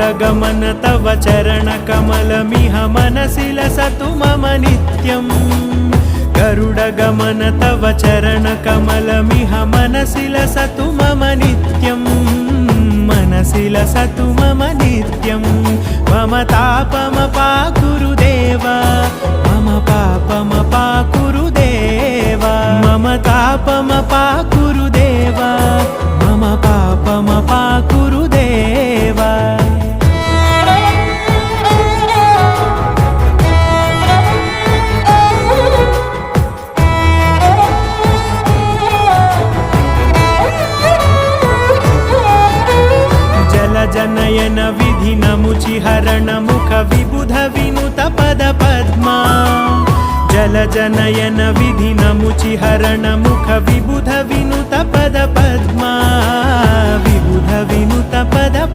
गरुडगमन तव चरणकमलमिह मनसि लसतु मम नित्यम् गरुडगमन तव चरणकमलमिह मनसि लसतु मम नित्यम् मनसि लसतु मम नित्यम् मम तापमपाकुरु देव मम पापमपाकुरु देव मम तापमपाकुरु देव मम पापमपाकुरु देव जनयन विधि नमुचिहरण मुख विबुध विनुत पद पद्मा जल जनयन विधि नमुचिहरण मुख विबुध विनुत पद पद्मा